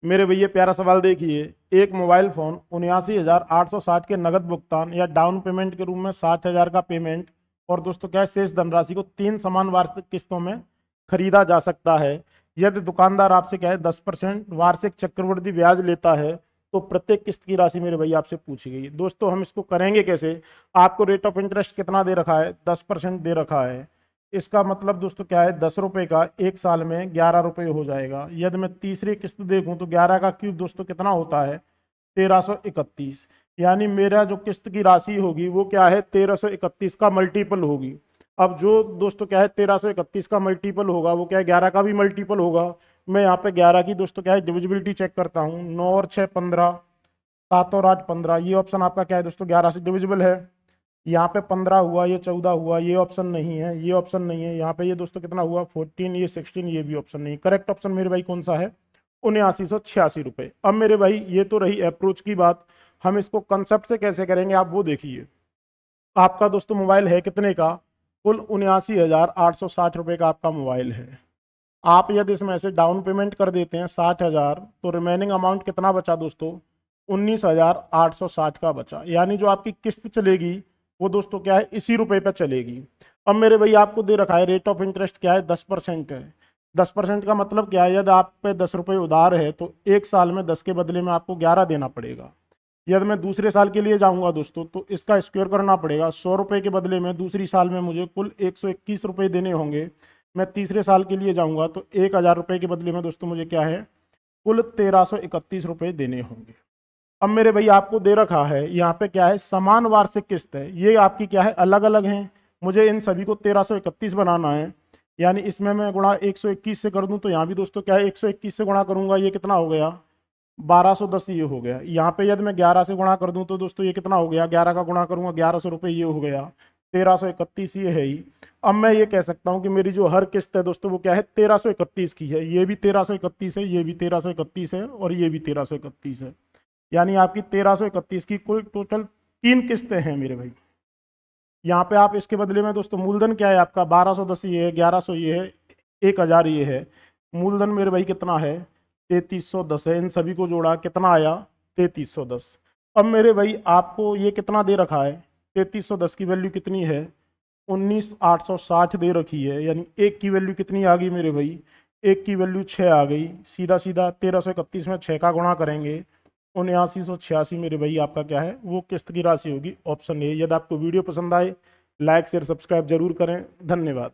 मेरे भैया प्यारा सवाल देखिए, एक मोबाइल फोन 79,860 के नगद भुगतान या डाउन पेमेंट के रूप में 60,000 का पेमेंट और दोस्तों क्या है शेष धनराशि को 3 समान वार्षिक किस्तों में खरीदा जा सकता है। यदि दुकानदार आपसे क्या है 10% वार्षिक चक्रवृद्धि ब्याज लेता है तो प्रत्येक किस्त की राशि मेरे भैया आपसे पूछी गई है। दोस्तों हम इसको करेंगे कैसे? आपको रेट ऑफ इंटरेस्ट कितना दे रखा है? 10% दे रखा है। इसका मतलब दोस्तों क्या है, 10 रुपए का 1 साल में 11 रुपये हो जाएगा। यदि मैं तीसरी किस्त देखूं तो 11 का क्यूब दोस्तों कितना होता है? 1331। यानी मेरा जो किस्त की राशि होगी वो क्या है, 1331 का मल्टीपल होगी। अब जो दोस्तों क्या है 1331 का मल्टीपल होगा वो क्या है 11 का भी मल्टीपल होगा। मैं यहाँ पे 11 की दोस्तों क्या है डिविजिबिलिटी चेक करता हूँ। 9 और 6 15, 7 और 8 15। ये ऑप्शन आपका क्या है दोस्तों 11 से डिविजिबल है। यहाँ पे 15 हुआ, ये 14 हुआ, ये ऑप्शन नहीं है, ये ऑप्शन नहीं है। यहाँ पे ये दोस्तों कितना हुआ 14, ये 16, ये भी ऑप्शन नहीं। करेक्ट ऑप्शन मेरे भाई कौन सा है? 7986 रुपये। अब मेरे भाई ये तो रही अप्रोच की बात, हम इसको कंसेप्ट से कैसे करेंगे आप वो देखिए। आपका दोस्तों मोबाइल है कितने का? कुल 79,860 रुपये का आपका मोबाइल है। आप यदि इसमें से डाउन पेमेंट कर देते हैं 60,000 तो रिमेनिंग अमाउंट कितना बचा दोस्तों? 19,860 का बचा। यानी जो आपकी किस्त चलेगी वो दोस्तों क्या है इसी रुपए पे चलेगी। अब मेरे भाई आपको दे रखा है रेट ऑफ इंटरेस्ट क्या है 10% है। 10% का मतलब क्या है, यदि आप पे 10 रुपये उधार है तो 1 साल में 10 के बदले में आपको 11 देना पड़ेगा। यदि मैं दूसरे साल के लिए जाऊंगा दोस्तों तो इसका स्क्वायर करना पड़ेगा। 100 रुपये के बदले में दूसरी साल में मुझे कुल 121 रुपये देने होंगे। मैं तीसरे साल के लिए जाऊंगा तो 1,000 रुपये के बदले में दोस्तों मुझे क्या है कुल 1,331 रुपये देने होंगे। अब मेरे भाई आपको दे रखा है यहाँ पे क्या है समान वार्षिक किस्त है, ये आपकी क्या है अलग अलग हैं। मुझे इन सभी को 1,331 बनाना है। यानी इसमें मैं गुणा 121 से कर दूं तो यहाँ भी दोस्तों क्या है 121 से गुणा करूंगा, ये कितना हो गया 1,210, ये हो गया। यहाँ पे यदि मैं 11 से गुणा कर दूं तो दोस्तों ये कितना हो गया, 11 का गुणा करूंगा 1,100 रुपये, ये हो गया 1,331, ये है ही। अब मैं ये कह सकता हूँ कि मेरी जो हर किस्त है दोस्तों वो क्या है 1,331 की है। ये भी 1,331 है, ये भी 1,331 है और ये भी 1,331 है। यानी आपकी 1,331 की कुल टोटल 3 किस्तें हैं मेरे भाई। यहाँ पे आप इसके बदले में दोस्तों मूलधन क्या है आपका 1,210 ये है, 1,100 ये है, 1,000 ये है। मूलधन मेरे भाई कितना है 3,310 है। इन सभी को जोड़ा कितना आया 3,310। अब मेरे भाई आपको ये कितना दे रखा है 3,310 की वैल्यू कितनी है 19,860 दे रखी है। यानी एक की वैल्यू कितनी आ गई मेरे भाई, एक की वैल्यू 6 आ गई। सीधा सीधा 1,331 में 6 का गुणा करेंगे 7986 मेरे भाई आपका क्या है वो किस्त की राशि होगी। Option A. यदि आपको वीडियो पसंद आए लाइक शेयर सब्सक्राइब जरूर करें। धन्यवाद।